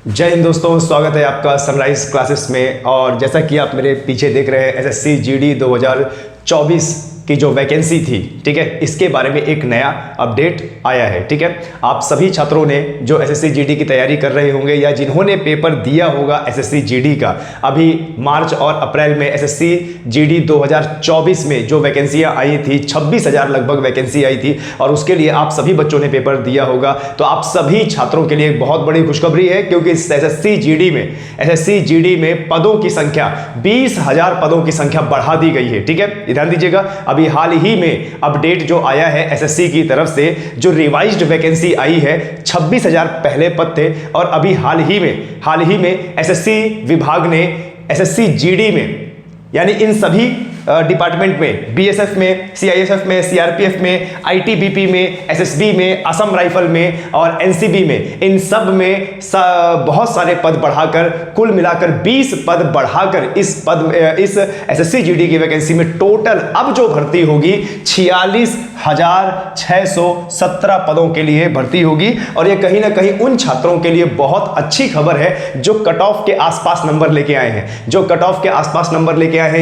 जय हिंद दोस्तों, स्वागत है आपका सनराइज क्लासेस में। और जैसा कि आप मेरे पीछे देख रहे हैं एसएससी जीडी 2024 की जो वैकेंसी थी, ठीक है, इसके बारे में एक नया अपडेट आया है। ठीक है, आप सभी छात्रों ने जो एसएससी जीडी की तैयारी कर रहे होंगे या जिन्होंने पेपर दिया होगा एसएससी जीडी का, अभी मार्च और अप्रैल में एसएससी जीडी 2024 में जो वैकेंसियां आई थी 26,000 लगभग वैकेंसी आई थी और उसके लिए आप सभी बच्चों ने पेपर दिया होगा। तो आप सभी छात्रों के लिए एक बहुत बड़ी खुशखबरी है, क्योंकि एसएससी जीडी में पदों की संख्या 20,000 पदों की संख्या बढ़ा दी गई है। ठीक है, ध्यान दीजिएगा। अभी हाल ही में अपडेट जो आया है एसएससी की तरफ से, जो रिवाइज्ड वैकेंसी आई है, 26,000 पहले पद थे और अभी हाल ही में एसएससी विभाग ने एसएससी जीडी में, यानी इन सभी डिपार्टमेंट में, बीएसएफ में, सीआईएसएफ में, सीआरपीएफ में, आईटीबीपी में, एसएसबी में, असम राइफल में और एनसीबी में, इन सब में बहुत सारे पद बढ़ाकर कुल मिलाकर 20 पद बढ़ाकर इस एसएससी जीडी की वैकेंसी में टोटल अब जो भर्ती होगी 46,617 पदों के लिए भर्ती होगी। और ये कहीं ना कहीं उन छात्रों के लिए बहुत अच्छी खबर है जो कट ऑफ के आसपास नंबर लेके आए हैं,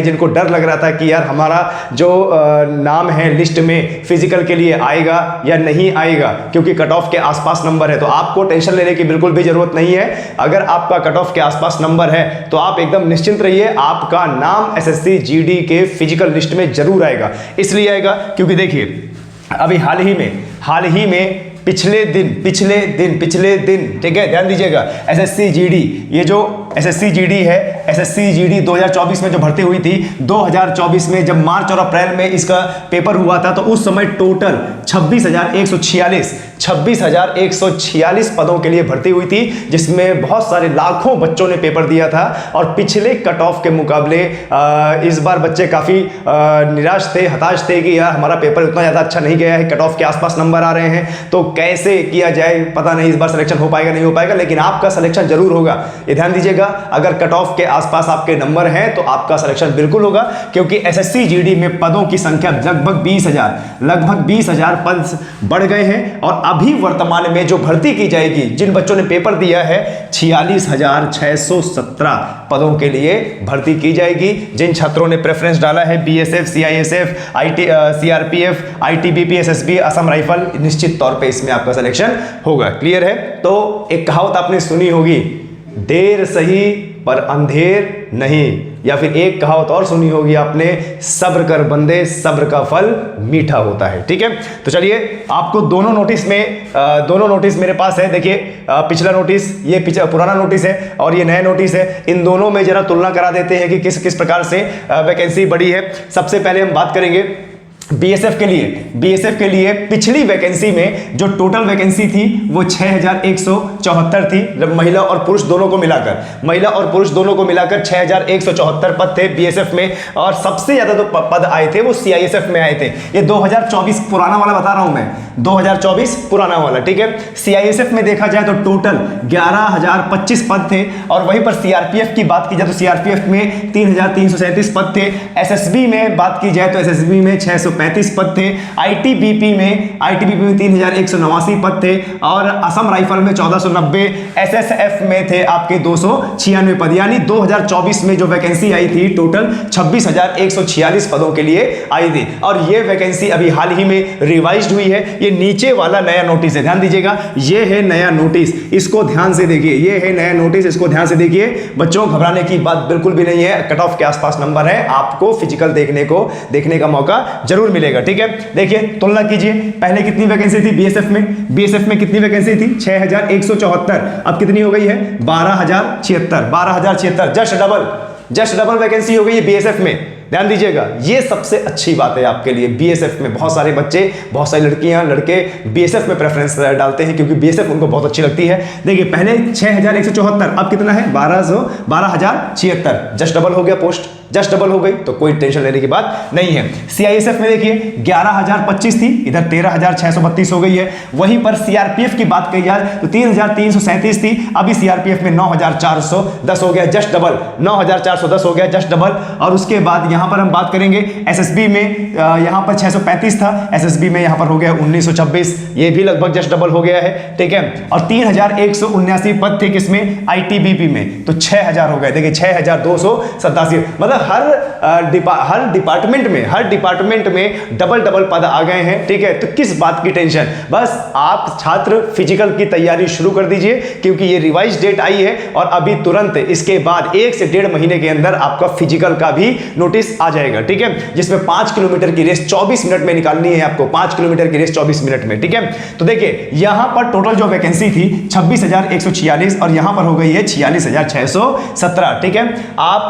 जिनको डर लग रहा था कि यार हमारा जो नाम है लिस्ट में फिजिकल के लिए आएगा या नहीं आएगा, क्योंकि कट ऑफ के आसपास नंबर है। तो आपको टेंशन लेने की बिल्कुल भी जरूरत नहीं है। अगर आपका कट ऑफ के आसपास नंबर है तो आप एकदम निश्चिंत रहिए, आपका नाम एसएससी जीडी के फिजिकल लिस्ट में जरूर आएगा। इसलिए आएगा क्योंकि देखिए, अभी हाल ही में पिछले दिन, ठीक है, ध्यान दीजिएगा, एसएससी जीडी, ये जो एसएससी जीडी है, एसएससी जीडी 2024 में जो भर्ती हुई थी, 2024 में जब मार्च और अप्रैल में इसका पेपर हुआ था तो उस समय टोटल 26,146 पदों के लिए भर्ती हुई थी, जिसमें बहुत सारे लाखों बच्चों ने पेपर दिया था। और पिछले कट ऑफ के मुकाबले इस बार बच्चे काफ़ी निराश थे, हताश थे कि यार हमारा पेपर उतना ज़्यादा अच्छा नहीं गया है, कट ऑफ के आसपास नंबर आ रहे हैं, तो कैसे किया जाए, पता नहीं इस बार सिलेक्शन हो पाएगा नहीं हो पाएगा। लेकिन आपका सिलेक्शन जरूर होगा, ये ध्यान दीजिएगा। अगर कट ऑफ के आसपास आपके नंबर हैं तो आपका सिलेक्शन बिल्कुल होगा, क्योंकि एसएससी जीडी में पदों की संख्या लगभग 20,000 पद बढ़ गए हैं। और अभी वर्तमान में जो भर्ती की जाएगी, जिन बच्चों ने पेपर दिया है, 46,617 पदों के लिए भर्ती की जाएगी। जिन छात्रों ने प्रेफरेंस डाला है BSF, CISF, CRPF, ITBP, SSB, Assam rifle, निश्चित तौर पे इसमें आपका सिलेक्शन होगा। क्लियर है? तो एक कहावत आपने सुनी होगी, देर सही पर अंधेर नहीं, या फिर एक कहावत और सुनी होगी आपने, सब्र कर बंदे, सब्र का फल मीठा होता है। ठीक है, तो चलिए, आपको दोनों नोटिस मेरे पास है। देखिए, पिछला नोटिस, ये पुराना नोटिस है और ये नया नोटिस है। इन दोनों में जरा तुलना करा देते हैं कि किस किस प्रकार से वैकेंसी बढ़ी है। सबसे पहले हम बात करेंगे बीएसएफ के लिए पिछली वैकेंसी में जो टोटल वैकेंसी थी वो 6,174 थी, महिला और पुरुष दोनों को मिलाकर 6,174 पद थे बीएसएफ में। और सबसे ज्यादा जो पद आए थे वो सीआईएसएफ में आए थे। ये 2024 पुराना वाला बता रहा हूं मैं, 2024 पुराना वाला, ठीक है। सीआईएसएफ में देखा जाए तो टोटल 11,025 पद थे। और वहीं पर सीआरपीएफ की बात की जाए तो सीआरपीएफ में 3,337 पद थे। एसएसबी में बात की जाए तो एसएसबी में 635 पद थे। आईटीबीपी में 3,189 पद थे। और असम राइफल में 1490, एसएसएफ में थे आपके 296 पद। यानी 2024 में जो वैकेंसी आई थी टोटल 26,146 पदों के लिए आई थी। और ये वैकेंसी अभी हाल ही में रिवाइज्ड हुई है। ये नीचे वाला नया नोटिस है, ध्यान दीजिएगा, ये है नया नोटिस, इसको ध्यान से देखिए, ये है नया नोटिस, इसको ध्यान से देखिए। बच्चों, घबराने की बात बिल्कुल भी नहीं है, कट ऑफ के आसपास नंबर है, आपको फिजिकल देखने का मौका जरूर मिलेगा। ठीक है, देखिए, तुलना कीजिए, पहले कितनी वैकेंसी थी बीएसएफ में कितनी वैकेंसी थी? 6,174, अब कितनी हो गई है? 12,076, जस्ट डबल वैकेंसी हो गई है बीएसएफ में। ध्यान दीजिएगा, ये सबसे अच्छी बात है आपके लिए। बीएसएफ में बहुत सारे बच्चे, बहुत सारी लड़कियां, लड़के बीएसएफ में प्रेफरेंस डालते हैं क्योंकि बीएसएफ उनको बहुत अच्छी लगती है। देखिए, पहले 6,174, अब कितना है? 12,076, जस्ट डबल हो गया पोस्ट। जस्ट डबल हो गई, तो कोई टेंशन लेने की बात नहीं है। सीआईएसएफ में देखिए 11,025 थी, इधर 13,632 हो गई है। वहीं पर सीआरपीएफ की बात कही जाए तो 3,337 थी, अभी सीआरपीएफ में 9,410 हो गया, जस्ट डबल, 9,410 हो गया, जस्ट डबल। और उसके बाद यहां पर हम बात करेंगे एसएसबी में, यहां पर 635 था, एसएसबी में यहां पर हो गया 1926, ये भी लगभग जस्ट डबल हो गया है, ठीक है। और 3,179 पद थे किसमें, आईटीबीपी में, तो 6,000 हो गए। देखिए 6,287, मतलब हर डिपार्टमेंट में डबल डबल पद आ गए हैं, ठीक है। तो किस बात की टेंशन, बस आप छात्र फिजिकल की तैयारी शुरू कर दीजिए, क्योंकि ये रिवाइज डेट आई है और अभी तुरंत इसके बाद 1 से 1.5 महीने के अंदर आपका फिजिकल का भी नोटिस आ जाएगा, ठीक है, जिसमें 5 किलोमीटर की रेस 24 मिनट में निकालनी है आपको, 5 किलोमीटर की रेस 24 मिनट में, ठीक है। तो देखिए यहां पर टोटल जो वैकेंसी थी 26,146 और यहां पर हो गई है 46,617, ठीक है। आप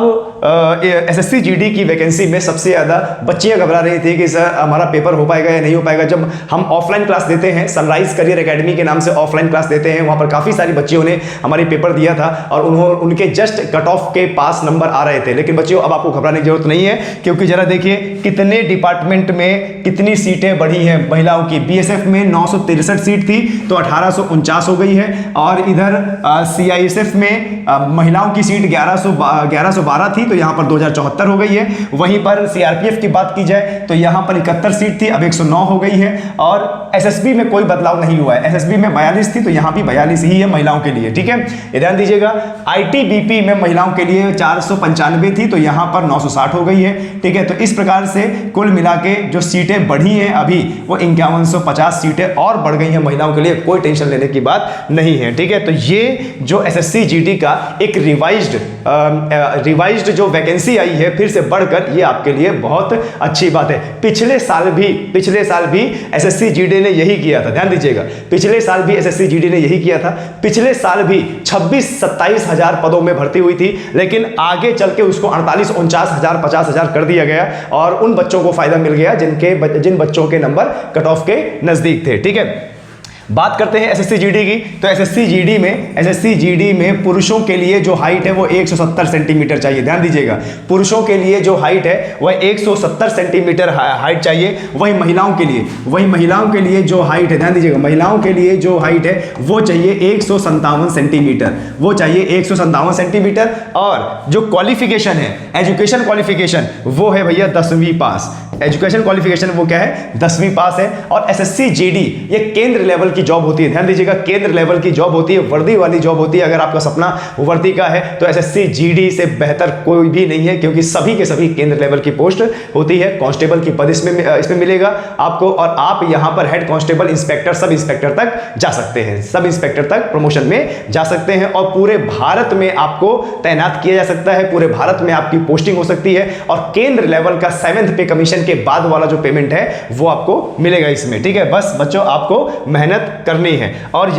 एसएससी जीडी की वैकेंसी में सबसे ज्यादा बच्चियां घबरा रही थी कि सर हमारा पेपर हो पाएगा या नहीं हो पाएगा। जब हम ऑफलाइन क्लास देते हैं, सनराइज करियर एकेडमी के नाम से ऑफलाइन क्लास देते हैं, वहां पर काफी सारी बच्चियों ने हमारी पेपर दिया था और उनके जस्ट कट ऑफ के पास नंबर आ रहे थे। लेकिन बच्चियों अब आपको घबराने की जरूरत नहीं है, क्योंकि जरा देखिए कितने डिपार्टमेंट में कितनी सीटें बढ़ी हैं महिलाओं की। बीएसएफ में 963 सीट थी, तो 1849 हो गई है। और इधर सीआईएसएफ में महिलाओं की सीट 1112 थी, तो यहां पर 2074 हो गई है। वहीं पर सीआरपीएफ की बात की जाए तो यहां पर 71 सीट थी, अब 109 हो गई है। और एसएसबी में कोई बदलाव नहीं हुआ है, एसएसबी में 42 थी, तो यहां भी 42 ही है महिलाओं के लिए, ठीक है, ये ध्यान दीजिएगा। आईटीबीपी में महिलाओं के लिए 495 थी, तो यहां पर 960 हो गई है, ठीक है। तो इस प्रकार से कुल मिला के जो सीटें बढ़ी हैं अभी वो 5150 सीटें और बढ़ गई हैं महिलाओं के लिए, कोई टेंशन लेने की बात नहीं है, ठीक है। तो ये जो एसएससी जीडी का एक रिवाइज्ड जो वैकेंसी आई है फिर से बढ़कर, ये आपके लिए बहुत अच्छी बात है। पिछले साल भी एसएससी जीडी ने यही किया था, ध्यान दीजिएगा, पिछले साल भी एसएससी जीडी ने यही किया था। पिछले साल भी 26-27 हजार पदों में भर्ती हुई थी, लेकिन आगे चल के उसको 48-49 हजार 50 हजार कर दिया गया और उन बच्चों को फायदा मिल गया जिन बच्चों के नंबर कट ऑफ के नजदीक थे, ठीक है। बात करते हैं एसएससी जीडी की, तो एसएससी जीडी में पुरुषों के लिए जो हाइट है वो 170 सेंटीमीटर चाहिए, ध्यान दीजिएगा, पुरुषों के लिए जो हाइट है वह 170 सेंटीमीटर हाइट चाहिए। वही महिलाओं के लिए जो हाइट है, ध्यान दीजिएगा, महिलाओं के लिए जो हाइट है वो चाहिए 157 सेंटीमीटर, वो चाहिए 157 सेंटीमीटर। और जो क्वालिफिकेशन है, एजुकेशन क्वालिफिकेशन, वो है भैया 10वीं पास, एजुकेशन क्वालिफिकेशन वो क्या है, 10वीं पास है। और एसएससी जीडी ये केंद्र लेवल की जॉब होती है, ध्यान दीजिएगा, केंद्र लेवल की जॉब होती है, वर्दी वाली जॉब होती है। अगर आपका सपना वर्दी का है तो एसएससी जीडी से बेहतर कोई भी नहीं है, क्योंकि सभी के सभी केंद्र लेवल की पोस्ट होती है। कांस्टेबल की पद इसमें मिलेगा आपको, और आप यहां पर head constable, inspector, sub inspector तक जा सकते हैं, सब इंस्पेक्टर तक प्रमोशन में जा सकते हैं। और पूरे भारत में आपको तैनात किया जा सकता है, पूरे भारत में आपकी पोस्टिंग हो सकती है। और केंद्र लेवल का 7th पे कमीशन के बाद वाला जो पेमेंट है वो आपको मिलेगा इसमें, ठीक है। बस बच्चों आपको मेहनत करनी है। और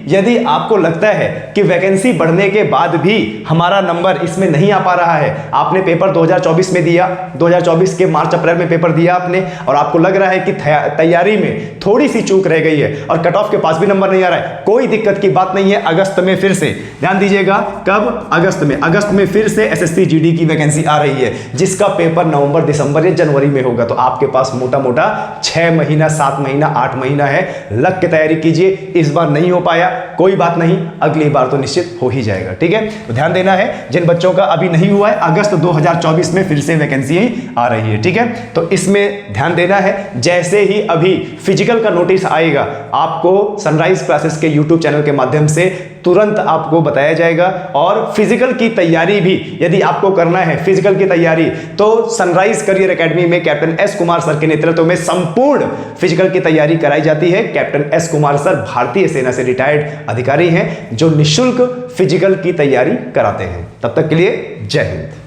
यदि आपको लगता है कि वैकेंसी बढ़ने के बाद भी हमारा नंबर इसमें नहीं आ पा रहा है, आपने पेपर 2024 में दिया, 2024 के मार्च अप्रैल में पेपर दिया आपने, और आपको लग रहा है कि तैयारी में थोड़ी सी चूक रह गई है और कट ऑफ के पास भी नंबर नहीं आ रहा है, कोई दिक्कत की बात नहीं है। अगस्त में फिर से, ध्यान दीजिएगा, कब, अगस्त में फिर से एसएससी जीडी की वैकेंसी आ रही है, जिसका पेपर नवंबर, दिसंबर या जनवरी में होगा। तो आपके पास मोटा 6 महीना, 7 महीना, 8 महीना है, लग के तैयारी कीजिए। इस बार नहीं हो पाया कोई बात नहीं, अगली बार तो निश्चित हो ही जाएगा, ठीक है। तो ध्यान देना है, जिन बच्चों का अभी नहीं हुआ है, अगस्त 2024 में फिर से वैकेंसी आ रही है, ठीक है। तो इसमें ध्यान देना है। जैसे ही अभी फिजिकल का नोटिस आएगा, आपको सनराइज क्लासेस के यूट्यूब चैनल के माध्यम से तुरंत आपको बताया जाएगा। और फिजिकल की तैयारी भी यदि आपको करना है, फिजिकल की तैयारी, तो सनराइज करियर एकेडमी में कैप्टन एस कुमार सर के नेतृत्व में संपूर्ण फिजिकल की तैयारी कराई जाती है। कैप्टन एस कुमार सर भारतीय सेना से रिटायर्ड अधिकारी हैं जो निःशुल्क फिजिकल की तैयारी कराते हैं। तब तक के लिए जय हिंद।